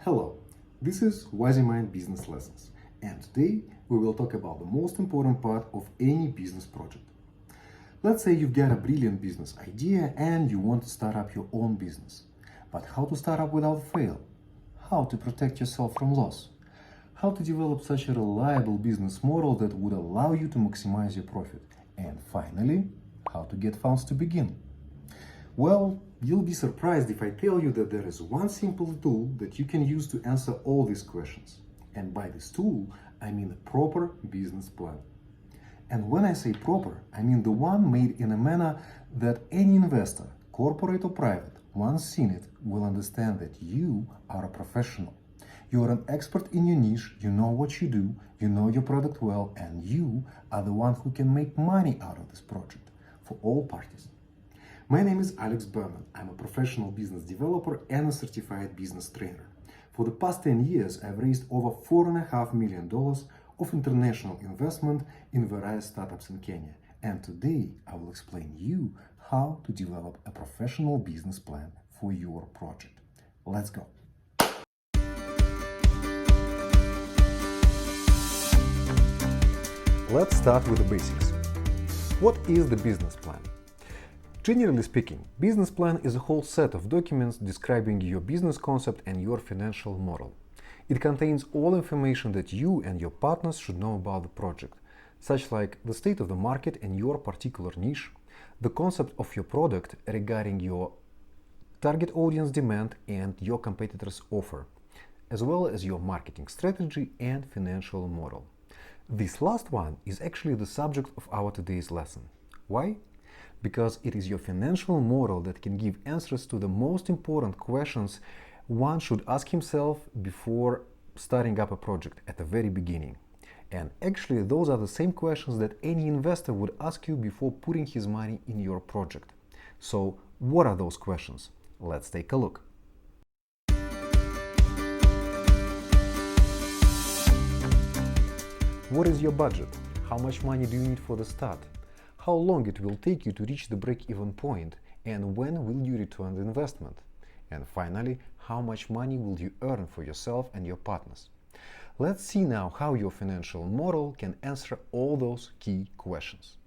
Hello, this is WaziMind Business Lessons, and today we will talk about the most important part of any business project. Let's say you've got a brilliant business idea and you want to start up your own business. But how to start up without fail? How to protect yourself from loss? How to develop such a reliable business model that would allow you to maximize your profit? And finally, how to get funds to begin? Well, you'll be surprised if I tell you that there is one simple tool that you can use to answer all these questions. And by this tool, I mean a proper business plan. And when I say proper, I mean the one made in a manner that any investor, corporate or private, once seen it, will understand that you are a professional. You are an expert in your niche, you know what you do, you know your product well, and you are the one who can make money out of this project for all parties. My name is Alex Berman. I'm a professional business developer and a certified business trainer. For the past 10 years, I've raised over $4.5 million of international investment in various startups in Kenya. And today, I will explain you how to develop a professional business plan for your project. Let's go. Let's start with the basics. What is the business plan? Generally speaking, business plan is a whole set of documents describing your business concept and your financial model. It contains all information that you and your partners should know about the project, such like the state of the market and your particular niche, the concept of your product regarding your target audience demand and your competitors' offer, as well as your marketing strategy and financial model. This last one is actually the subject of our today's lesson. Why? Because it is your financial model that can give answers to the most important questions one should ask himself before starting up a project at the very beginning. And actually, those are the same questions that any investor would ask you before putting his money in your project. So, what are those questions? Let's take a look. What is your budget? How much money do you need for the start? How long it will take you to reach the break-even point, and when will you return the investment? And finally, how much money will you earn for yourself and your partners? Let's see now how your financial model can answer all those key questions.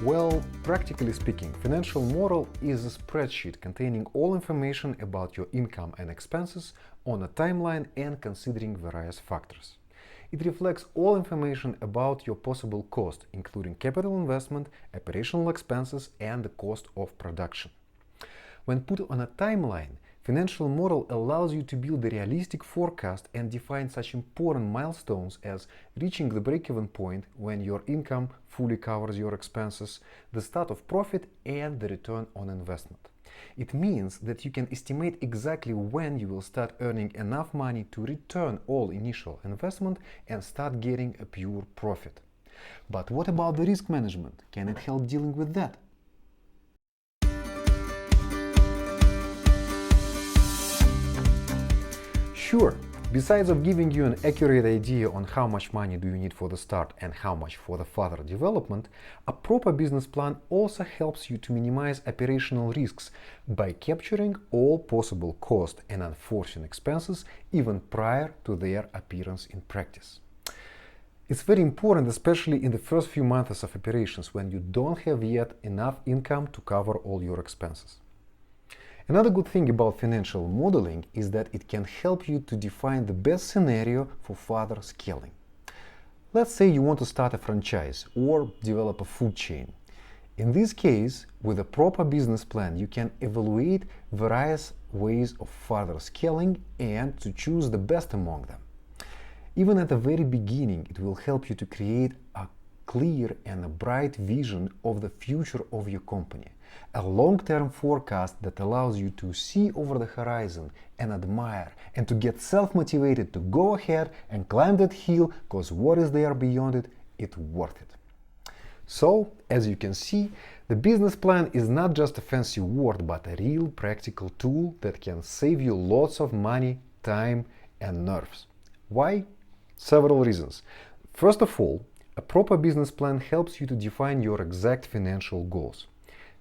Well, practically speaking, financial model is a spreadsheet containing all information about your income and expenses on a timeline and considering various factors. It reflects all information about your possible cost, including capital investment, operational expenses, and the cost of production. When put on a timeline, financial model allows you to build a realistic forecast and define such important milestones as reaching the break-even point when your income fully covers your expenses, the start of profit, and the return on investment. It means that you can estimate exactly when you will start earning enough money to return all initial investment and start getting a pure profit. But what about the risk management? Can it help dealing with that? Sure, besides of giving you an accurate idea on how much money do you need for the start and how much for the further development, a proper business plan also helps you to minimize operational risks by capturing all possible cost and unforeseen expenses even prior to their appearance in practice. It's very important, especially in the first few months of operations when you don't have yet enough income to cover all your expenses. Another good thing about financial modeling is that it can help you to define the best scenario for further scaling. Let's say you want to start a franchise or develop a food chain. In this case, with a proper business plan, you can evaluate various ways of further scaling and to choose the best among them. Even at the very beginning, it will help you to create a clear and a bright vision of the future of your company. A long-term forecast that allows you to see over the horizon and admire and to get self-motivated to go ahead and climb that hill because what is there beyond it, it's worth it. So, as you can see, the business plan is not just a fancy word but a real practical tool that can save you lots of money, time and nerves. Why? Several reasons. First of all, a proper business plan helps you to define your exact financial goals.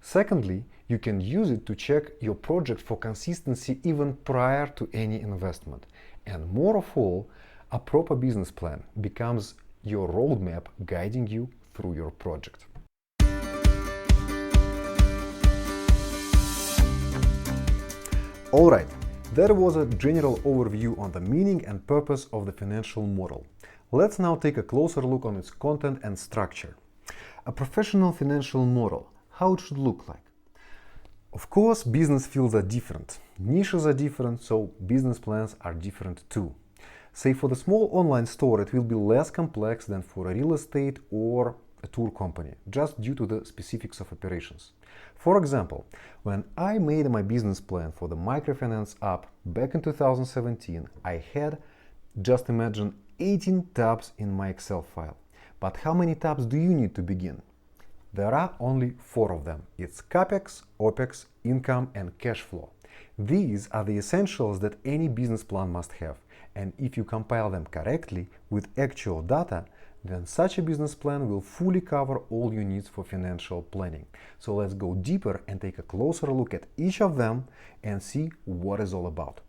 Secondly, you can use it to check your project for consistency even prior to any investment. And more of all, a proper business plan becomes your roadmap guiding you through your project. Alright, that was a general overview on the meaning and purpose of the financial model. Let's now take a closer look on its content and structure. A professional financial model, how it should look like. Of course, business fields are different, niches are different, so business plans are different too. Say for the small online store, it will be less complex than for a real estate or a tour company, just due to the specifics of operations. For example, when I made my business plan for the microfinance app back in 2017, I had, just imagine, 18 tabs in my Excel file. But how many tabs do you need to begin? There are only 4 of them. It's CAPEX, OPEX, income, and cash flow. These are the essentials that any business plan must have. And if you compile them correctly with actual data, then such a business plan will fully cover all your needs for financial planning. So let's go deeper and take a closer look at each of them and see what it's all about.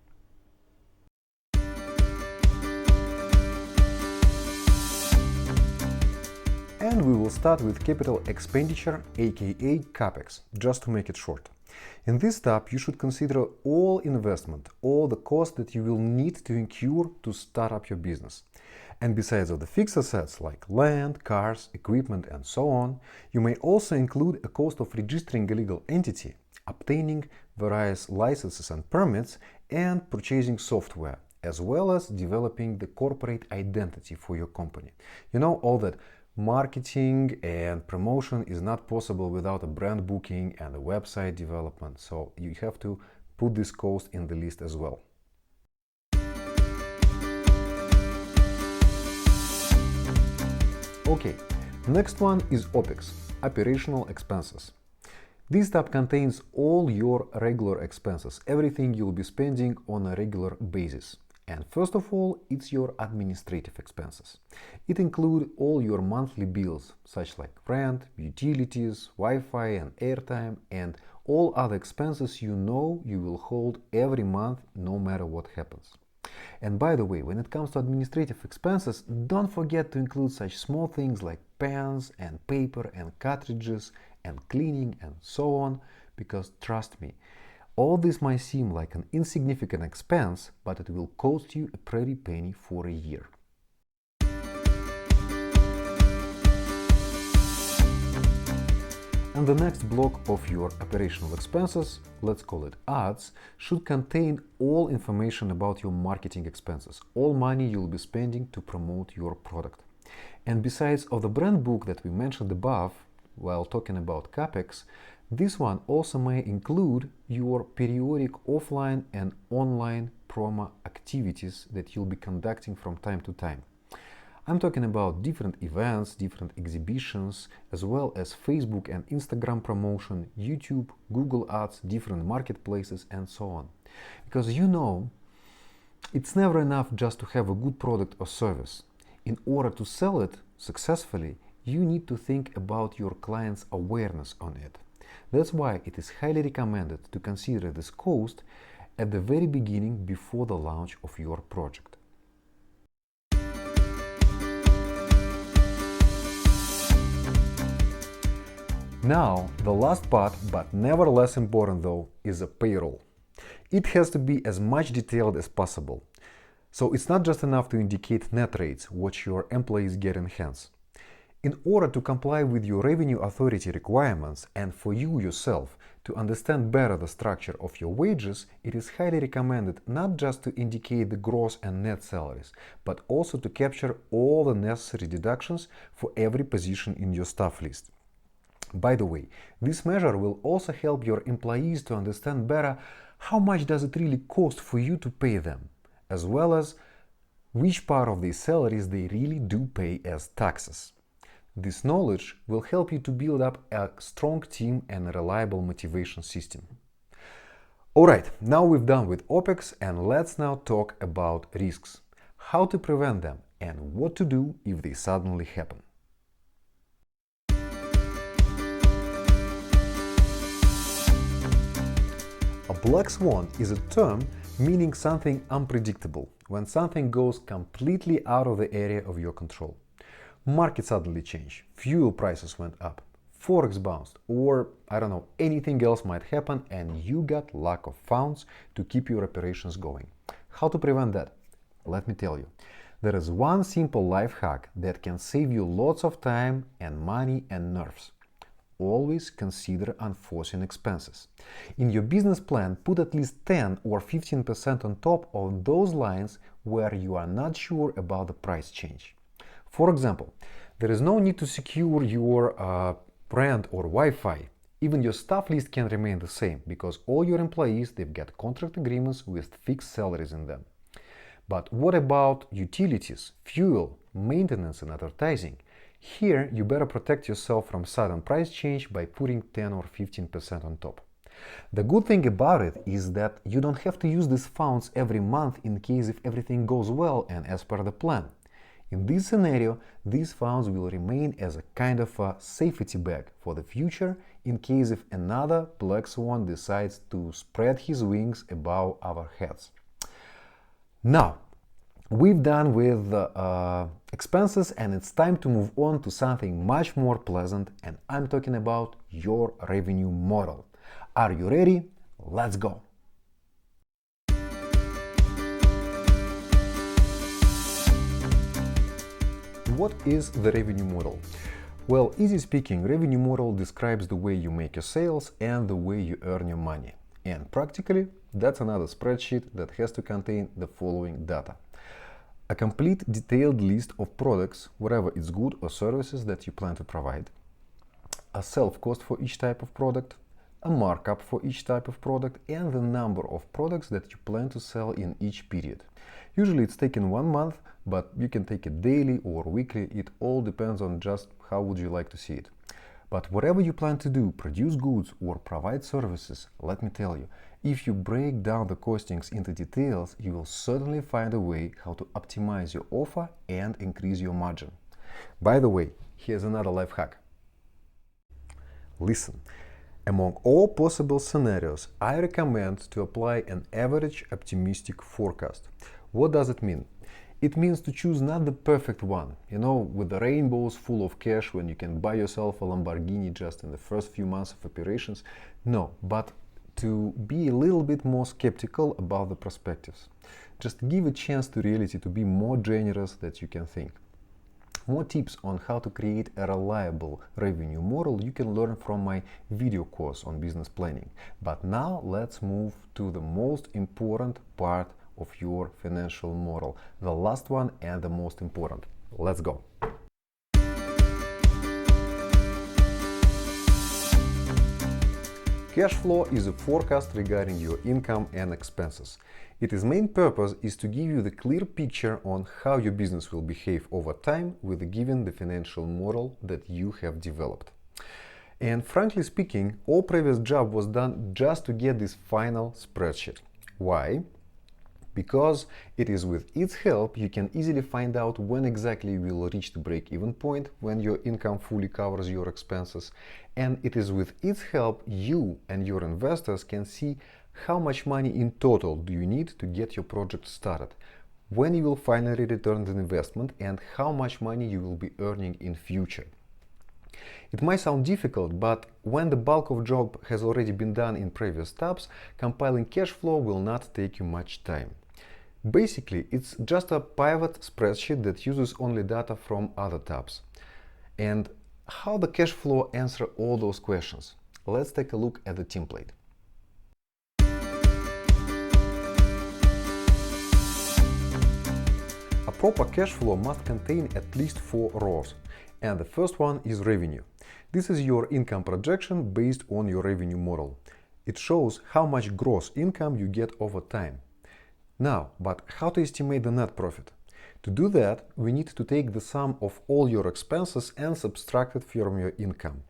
And we will start with capital expenditure, aka CAPEX, just to make it short. In this tab, you should consider all investment, all the costs that you will need to incur to start up your business. And besides of the fixed assets like land, cars, equipment, and so on, you may also include a cost of registering a legal entity, obtaining various licenses and permits, and purchasing software, as well as developing the corporate identity for your company. You know, all that marketing and promotion is not possible without a brand booking and a website development, so you have to put this cost in the list as well. Okay, next one is OPEX, operational expenses. This tab contains all your regular expenses, everything you'll be spending on a regular basis. And first of all, it's your administrative expenses. It includes all your monthly bills, such like rent, utilities, Wi-Fi and airtime, and all other expenses you know you will hold every month no matter what happens. And by the way, when it comes to administrative expenses, don't forget to include such small things like pens and paper and cartridges and cleaning and so on, because trust me, all this might seem like an insignificant expense, but it will cost you a pretty penny for a year. And the next block of your operational expenses, let's call it ads, should contain all information about your marketing expenses, all money you'll be spending to promote your product. And besides of the brand book that we mentioned above, while talking about CAPEX, this one also may include your periodic offline and online promo activities that you'll be conducting from time to time. I'm talking about different events, different exhibitions, as well as Facebook and Instagram promotion, YouTube, Google Ads, different marketplaces, and so on. Because you know, it's never enough just to have a good product or service. In order to sell it successfully, you need to think about your client's awareness on it. That's why it is highly recommended to consider this cost at the very beginning before the launch of your project. Now, the last part, but never less important though, is a payroll. It has to be as much detailed as possible. So it's not just enough to indicate net rates, what your employees get in hands. In order to comply with your revenue authority requirements and for you yourself to understand better the structure of your wages, it is highly recommended not just to indicate the gross and net salaries, but also to capture all the necessary deductions for every position in your staff list. By the way, this measure will also help your employees to understand better how much does it really cost for you to pay them, as well as which part of their salaries they really do pay as taxes. This knowledge will help you to build up a strong team and a reliable motivation system. Alright, now we've done with OPEX, and let's now talk about risks, how to prevent them, and what to do if they suddenly happen. Black swan is a term meaning something unpredictable, when something goes completely out of the area of your control. Market suddenly changed, fuel prices went up, forex bounced, or I don't know, anything else might happen and you got lack of funds to keep your operations going. How to prevent that? Let me tell you. There is one simple life hack that can save you lots of time and money and nerves. Always consider unforeseen expenses. In your business plan, put at least 10 or 15% on top of those lines where you are not sure about the price change. For example, there is no need to secure your rent or Wi-Fi. Even your staff list can remain the same because all your employees, they've got contract agreements with fixed salaries in them. But what about utilities, fuel, maintenance and advertising? Here, you better protect yourself from sudden price change by putting 10 or 15% on top. The good thing about it is that you don't have to use these funds every month in case if everything goes well and as per the plan. In this scenario, these funds will remain as a kind of a safety bag for the future in case if another black swan decides to spread his wings above our heads. Now, we've done with expenses and it's time to move on to something much more pleasant, and I'm talking about your revenue model. Are you ready? Let's go! What is the revenue model? Well, easy speaking, revenue model describes the way you make your sales and the way you earn your money. And practically, that's another spreadsheet that has to contain the following data. A complete detailed list of products, whatever it's good or services that you plan to provide, a self-cost for each type of product, a markup for each type of product, and the number of products that you plan to sell in each period. Usually it's taken 1 month, but you can take it daily or weekly. It all depends on just how would you like to see it. But whatever you plan to do, produce goods or provide services, let me tell you, if you break down the costings into details, you will certainly find a way how to optimize your offer and increase your margin. By the way, here's another life hack. Listen, among all possible scenarios, I recommend to apply an average optimistic forecast. What does it mean? It means to choose not the perfect one, with the rainbows full of cash when you can buy yourself a Lamborghini just in the first few months of operations. No, but to be a little bit more skeptical about the perspectives. Just give a chance to reality to be more generous than you can think. More tips on how to create a reliable revenue model you can learn from my video course on business planning. But now let's move to the most important part of your financial model, the last one and the most important. Let's go. Cash flow is a forecast regarding your income and expenses. Its main purpose is to give you the clear picture on how your business will behave over time given the financial model that you have developed. And frankly speaking, all previous job was done just to get this final spreadsheet. Why? Because it is with its help you can easily find out when exactly you will reach the break-even point, when your income fully covers your expenses, and it is with its help you and your investors can see how much money in total do you need to get your project started, when you will finally return the investment, and how much money you will be earning in future. It might sound difficult, but when the bulk of job has already been done in previous tabs, compiling cash flow will not take you much time. Basically, it's just a pivot spreadsheet that uses only data from other tabs. And how the cash flow answer all those questions? Let's take a look at the template. A proper cash flow must contain at least 4 rows, and the first one is revenue. This is your income projection based on your revenue model. It shows how much gross income you get over time. Now, but how to estimate the net profit? To do that, we need to take the sum of all your expenses and subtract it from your income.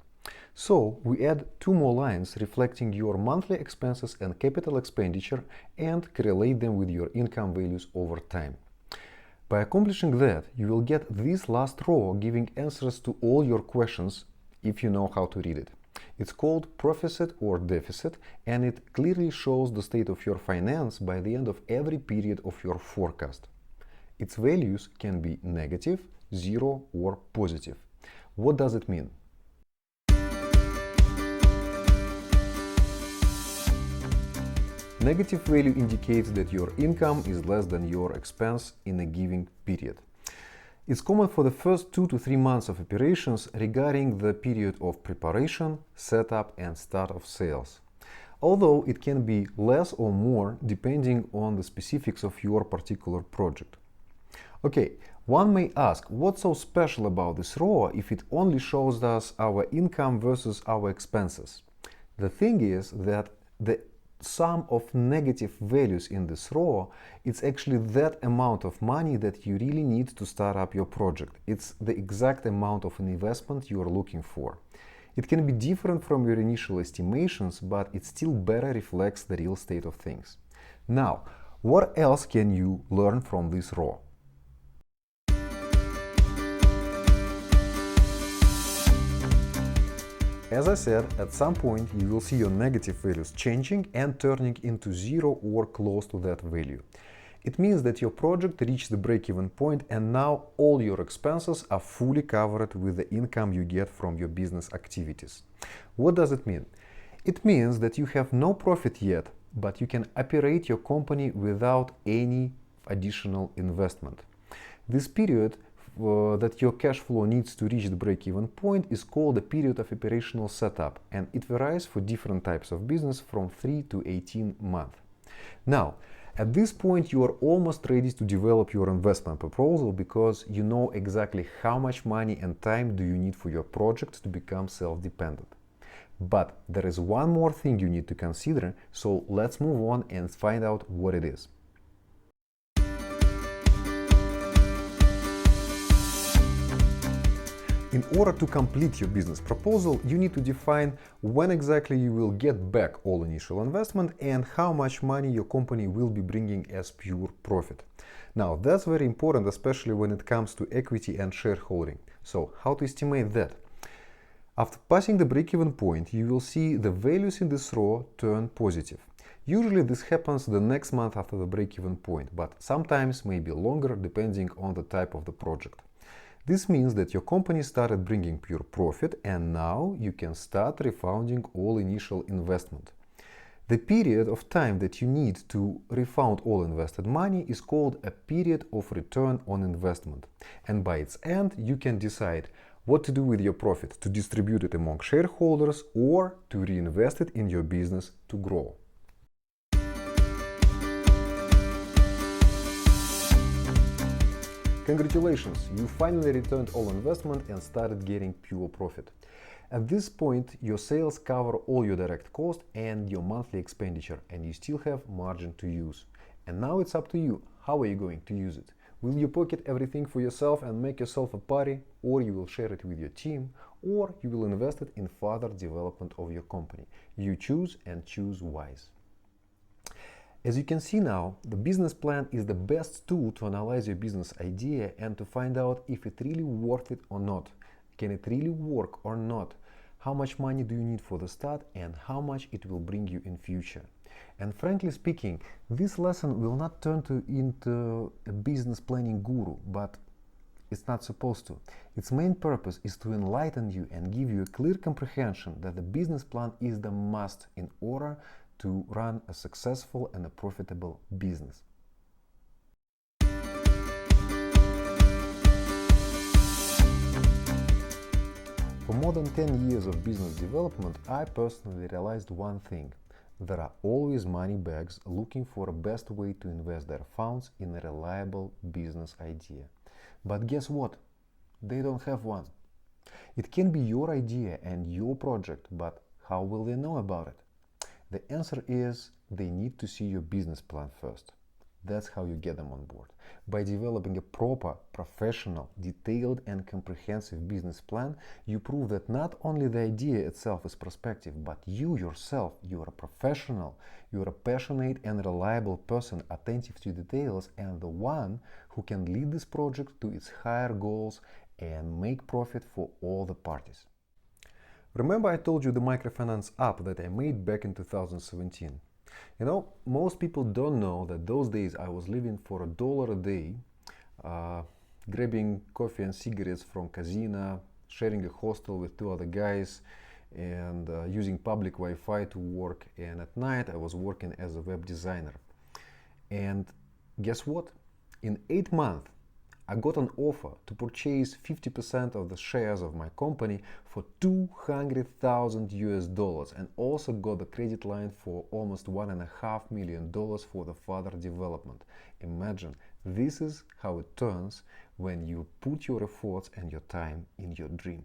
So, we add 2 more lines reflecting your monthly expenses and capital expenditure and correlate them with your income values over time. By accomplishing that, you will get this last row giving answers to all your questions if you know how to read it. It's called profit or deficit, and it clearly shows the state of your finance by the end of every period of your forecast. Its values can be negative, zero, or positive. What does it mean? Negative value indicates that your income is less than your expense in a given period. It's common for the first 2 to 3 months of operations regarding the period of preparation, setup, and start of sales, although it can be less or more depending on the specifics of your particular project. Okay, one may ask, what's so special about this ROA if it only shows us our income versus our expenses? The thing is that the sum of negative values in this ROA, it's actually that amount of money that you really need to start up your project. It's the exact amount of an investment you are looking for. It can be different from your initial estimations, but it still better reflects the real state of things. Now, what else can you learn from this ROA? As I said, at some point you will see your negative values changing and turning into zero or close to that value. It means that your project reached the break-even point and now all your expenses are fully covered with the income you get from your business activities. What does it mean? It means that you have no profit yet, but you can operate your company without any additional investment. This period that your cash flow needs to reach the break-even point is called a period of operational setup, and it varies for different types of business from 3 to 18 months. Now, at this point you are almost ready to develop your investment proposal because you know exactly how much money and time do you need for your project to become self-dependent. But there is one more thing you need to consider, so let's move on and find out what it is. In order to complete your business proposal, you need to define when exactly you will get back all initial investment and how much money your company will be bringing as pure profit. Now, that's very important, especially when it comes to equity and shareholding. So, how to estimate that? After passing the break-even point, you will see the values in this ROA turn positive. Usually this happens the next month after the break-even point, but sometimes may be longer depending on the type of the project. This means that your company started bringing pure profit and now you can start refunding all initial investment. The period of time that you need to refund all invested money is called a period of return on investment. And by its end, you can decide what to do with your profit, to distribute it among shareholders or to reinvest it in your business to grow. Congratulations, you finally returned all investment and started getting pure profit. At this point, your sales cover all your direct costs and your monthly expenditure, and you still have margin to use. And now it's up to you. How are you going to use it? Will you pocket everything for yourself and make yourself a party, or you will share it with your team, or you will invest it in further development of your company? You choose, and choose wise. As you can see now, the business plan is the best tool to analyze your business idea and to find out if it really worth it or not. Can it really work or not? How much money do you need for the start and how much it will bring you in future? And frankly speaking, this lesson will not turn into a business planning guru, but it's not supposed to. Its main purpose is to enlighten you and give you a clear comprehension that the business plan is the must in order to run a successful and a profitable business. For more than 10 years of business development, I personally realized one thing. There are always money bags looking for a best way to invest their funds in a reliable business idea. But guess what? They don't have one. It can be your idea and your project, but how will they know about it? The answer is they need to see your business plan first. That's how you get them on board. By developing a proper, professional, detailed and comprehensive business plan, you prove that not only the idea itself is prospective, but you yourself, you are a professional, you are a passionate and reliable person attentive to details and the one who can lead this project to its higher goals and make profit for all the parties. Remember I told you the microfinance app that I made back in 2017? Most people don't know that those days I was living for $1 a day, grabbing coffee and cigarettes from casino, sharing a hostel with two other guys, and using public Wi-Fi to work. And at night I was working as a web designer. And guess what? In 8 months, I got an offer to purchase 50% of the shares of my company for $200,000 and also got the credit line for almost $1.5 million for the further development. Imagine, this is how it turns when you put your efforts and your time in your dream.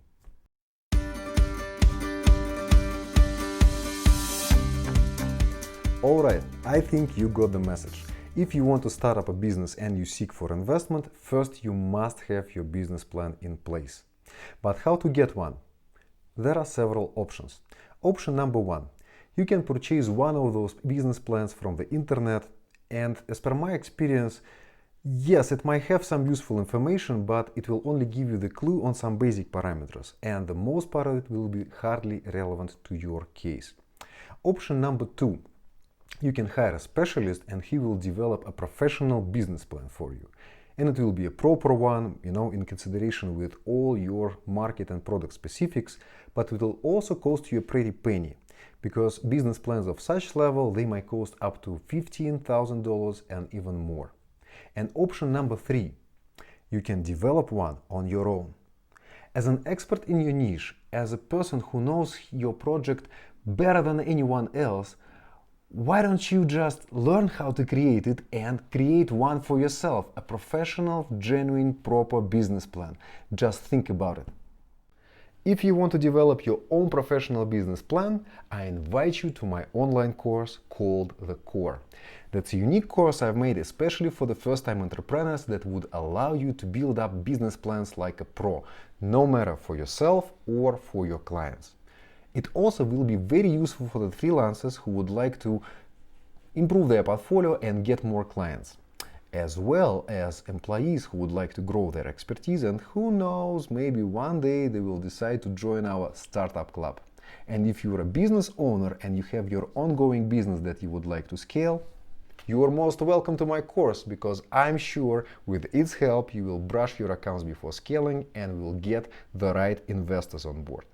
Alright, I think you got the message. If you want to start up a business and you seek for investment, first you must have your business plan in place. But how to get one? There are several options. Option number one, you can purchase one of those business plans from the internet, and as per my experience, yes, it might have some useful information, but it will only give you the clue on some basic parameters, and the most part of it will be hardly relevant to your case. Option number two, you can hire a specialist and he will develop a professional business plan for you. And it will be a proper one, in consideration with all your market and product specifics, but it will also cost you a pretty penny, because business plans of such level, they might cost up to $15,000 and even more. And option number three, you can develop one on your own. As an expert in your niche, as a person who knows your project better than anyone else, why don't you just learn how to create it and create one for yourself, a professional, genuine, proper business plan? Just think about it. If you want to develop your own professional business plan, I invite you to my online course called The Core. That's a unique course I've made especially for the first-time entrepreneurs that would allow you to build up business plans like a pro, no matter for yourself or for your clients. It also will be very useful for the freelancers who would like to improve their portfolio and get more clients, as well as employees who would like to grow their expertise, and who knows, maybe one day they will decide to join our startup club. And if you're a business owner and you have your ongoing business that you would like to scale, you are most welcome to my course, because I'm sure with its help you will brush your accounts before scaling and will get the right investors on board.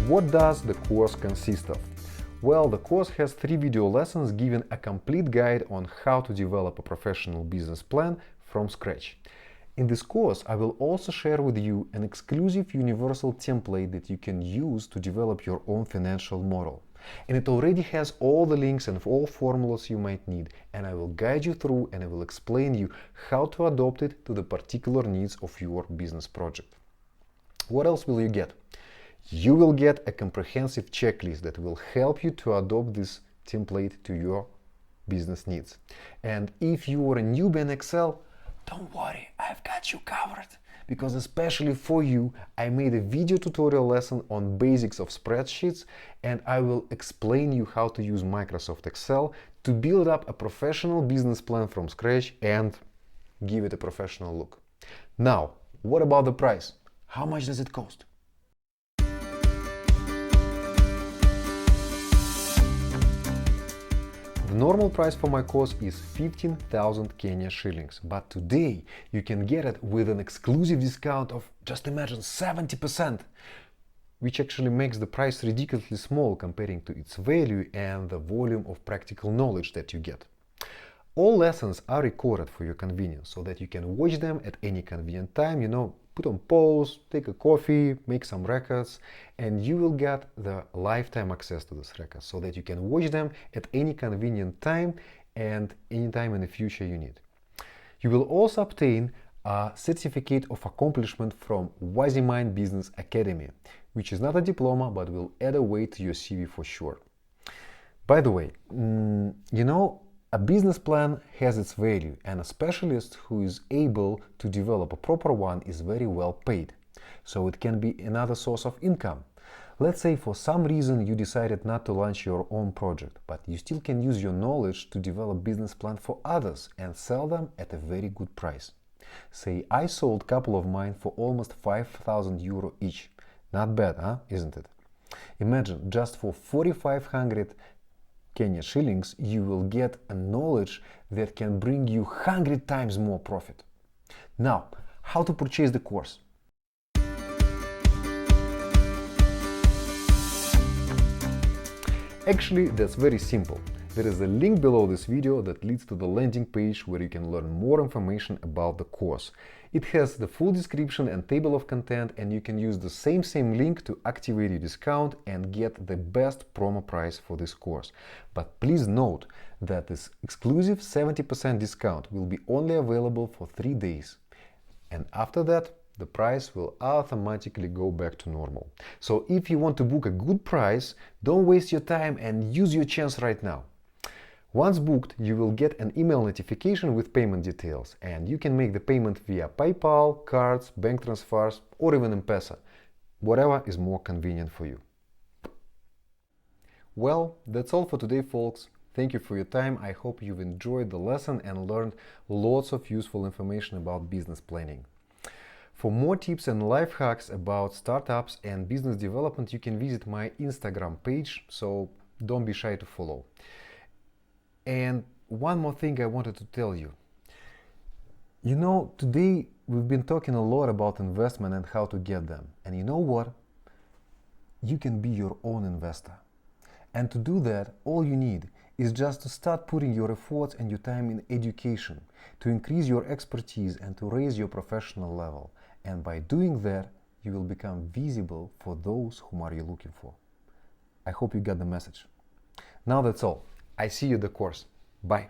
What does the course consist of? Well, the course has 3 video lessons giving a complete guide on how to develop a professional business plan from scratch. In this course, I will also share with you an exclusive universal template that you can use to develop your own financial model. And it already has all the links and all formulas you might need, and I will guide you through and I will explain you how to adopt it to the particular needs of your business project. What else will you get? You will get a comprehensive checklist that will help you to adopt this template to your business needs. And if you are a newbie in Excel, don't worry, I've got you covered. Because especially for you, I made a video tutorial lesson on basics of spreadsheets, and I will explain you how to use Microsoft Excel to build up a professional business plan from scratch and give it a professional look. Now, what about the price? How much does it cost? The normal price for my course is 15,000 Kenya shillings, but today you can get it with an exclusive discount of, just imagine, 70%, which actually makes the price ridiculously small comparing to its value and the volume of practical knowledge that you get. All lessons are recorded for your convenience so that you can watch them at any convenient time, put on pause, take a coffee, make some records, and you will get the lifetime access to these records so that you can watch them at any convenient time and any time in the future you need. You will also obtain a certificate of accomplishment from Wazimind Business Academy, which is not a diploma but will add a weight to your CV for sure. By the way, a business plan has its value, and a specialist who is able to develop a proper one is very well paid. So it can be another source of income. Let's say for some reason you decided not to launch your own project, but you still can use your knowledge to develop business plan for others and sell them at a very good price. Say, I sold a couple of mine for almost 5,000 euro each. Not bad, huh? Isn't it? Imagine, just for 4,500 Kenya shillings, you will get a knowledge that can bring you 100 times more profit. Now, how to purchase the course? Actually, that's very simple. There is a link below this video that leads to the landing page where you can learn more information about the course. It has the full description and table of content, and you can use the same link to activate your discount and get the best promo price for this course. But please note that this exclusive 70% discount will be only available for 3 days. And after that, the price will automatically go back to normal. So if you want to book a good price, don't waste your time and use your chance right now. Once booked, you will get an email notification with payment details, and you can make the payment via PayPal, cards, bank transfers, or even M-Pesa, whatever is more convenient for you. Well, that's all for today, folks. Thank you for your time. I hope you've enjoyed the lesson and learned lots of useful information about business planning. For more tips and life hacks about startups and business development, you can visit my Instagram page, so don't be shy to follow. And one more thing I wanted to tell you. You know, today we've been talking a lot about investment and how to get them. And you know what? You can be your own investor. And to do that, all you need is just to start putting your efforts and your time in education, to increase your expertise and to raise your professional level. And by doing that, you will become visible for those whom are you looking for. I hope you got the message. Now that's all. I see you at the course. Bye.